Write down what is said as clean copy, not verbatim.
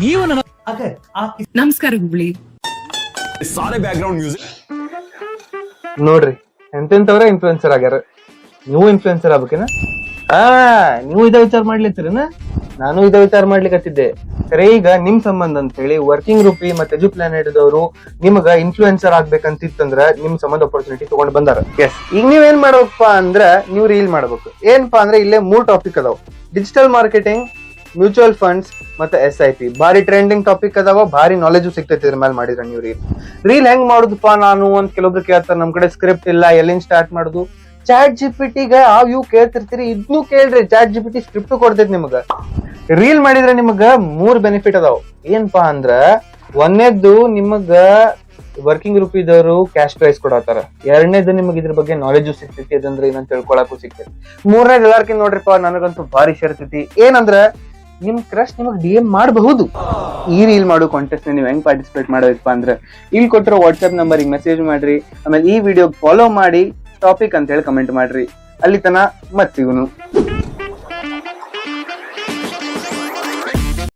ನೀವು ನನ್ನ ನಮಸ್ಕಾರ ಹುಬ್ಳಿ. सारे बैकग्राउंड म्यूजिक ನೋಡ್ರಿ ಎಂತೆಂತವ್ರ ಇನ್ಫ್ಲುಯೆನ್ಸರ್ ಆಗ್ಯಾರ. ನೀವು ಇನ್ಫ್ಲುಯೆನ್ಸರ್ ಆಗ್ಬೇಕೇನ? ನೀವು ಇದ ವಿಚಾರ ಮಾಡ್ಲಿತ್ತೀರನ? ನಾನು ಇದ ವಿಚಾರ ಮಾಡ್ಲಿಕತ್ತಿದ್ದೆ. ಖರೆ ಈಗ ನಿಮ್ ಸಂಬಂಧ ಅಂತ ಹೇಳಿ ವರ್ಕಿಂಗ್ ರೂಪಿ ಮತ್ತೆ ಎಜು ಪ್ಲಾನೆಟ್ ದವರು ನಿಮಗ ಇನ್ಫ್ಲುಯೆನ್ಸರ್ ಆಗ್ಬೇಕಂತಿತ್ತಂದ್ರ ನಿಮ್ ಸಂಬಂಧ ಅಪರ್ಚುನಿಟಿ ತಗೊಂಡ್ ಬಂದಾರ. ಎಸ್, ಈಗ ನೀವ್ ಏನ್ ಮಾಡ್ಬೇಕಪ್ಪ ಅಂದ್ರ ನೀವು ರೀಲ್ ಮಾಡ್ಬೇಕು. ಏನಪ್ಪಾ ಅಂದ್ರೆ ಇಲ್ಲೇ 3 ಟಾಪಿಕ್ ಅದಾವ: ಡಿಜಿಟಲ್ ಮಾರ್ಕೆಟಿಂಗ್, ಮ್ಯೂಚುವಲ್ ಫಂಡ್ಸ್ ಮತ್ತೆ SIP. ಭಾರಿ ಟ್ರೆಂಡಿಂಗ್ ಟಾಪಿಕ್ ಅದಾವ, ಭಾರಿ ನಾಲೆಜ್ ಸಿಗ್ತೈತಿ ಇದ್ರ ಮೇಲೆ ಮಾಡಿದ್ರ ನೀವು ರೀಲ್ ಹೆಂಗ್ ಮಾಡುದಪ್ಪ ನಾನು ಅಂತ ಕೆಲವೊಬ್ರು ಕೇಳ್ತಾರ. ನಮ್ ಕಡೆ ಸ್ಕ್ರಿಪ್ಟ್ ಇಲ್ಲ, ಎಲ್ಲಿಂದ ಸ್ಟಾರ್ಟ್ ಮಾಡುದು? ಚಾಟ್ GPT ಗ ಇವು ಕೇಳ್ತಿರ್ತೀರಿ, ಇದನ್ನು ಕೇಳ್ರಿ. ಚಾಟ್ GPT ಸ್ಕ್ರಿಪ್ಟ್ ಕೊಡ್ತೈತಿ ನಿಮಗ. ರೀಲ್ ಮಾಡಿದ್ರೆ ನಿಮಗ 3 ಬೆನಿಫಿಟ್ ಅದಾವ. ಏನಪ್ಪಾ ಅಂದ್ರ ಒಂದನೇದ್ದು ನಿಮಗ ವರ್ಕಿಂಗ್ ರೂಪಿದವರು ಕ್ಯಾಶ್ ಪ್ರೈಸ್ ಕೊಡತ್ತಾರ. ಎರಡನೇದು ನಿಮಗ ಇದ್ರ ಬಗ್ಗೆ ನಾಲೆಜ್ ಸಿಗ್ತೈತಿ, ಅದಂದ್ರೆ ಏನಂತ ತಿಳ್ಕೊಳಕು ಸಿಗ್ತೈತಿ. ಮೂರನೇದು ಎಲ್ಲಾರ್ಕಿಂತ ನೋಡ್ರಿಪ್ಪ ನನಗಂತೂ ಭಾರಿ ಸೇರ್ತೈತಿ. ಏನಂದ್ರ ನಿಮ್ ಕ್ರಶ್ ನಿಮಗ್ DM ಮಾಡಬಹುದು. ಈ ರೀಲ್ ಮಾಡೋ ಕಾಂಟೆಸ್ಟ್ ನೀವು ಹೆಂಗ್ ಪಾರ್ಟಿಸಿಪೇಟ್ ಮಾಡೋದಪ್ಪ ಅಂದ್ರ ಇಲ್ಲಿ ಕೊಟ್ಟಿರೋ ವಾಟ್ಸ್ಆಪ್ ನಂಬರ್ಗೆ ಮೆಸೇಜ್ ಮಾಡ್ರಿ. ಆಮೇಲೆ ಈ ವಿಡಿಯೋ ಫಾಲೋ ಮಾಡಿ ಟಾಪಿಕ್ ಅಂತ ಹೇಳಿ ಕಮೆಂಟ್ ಮಾಡ್ರಿ. ಅಲ್ಲಿ ತನ ಮತ್ ಸಿಗುನು.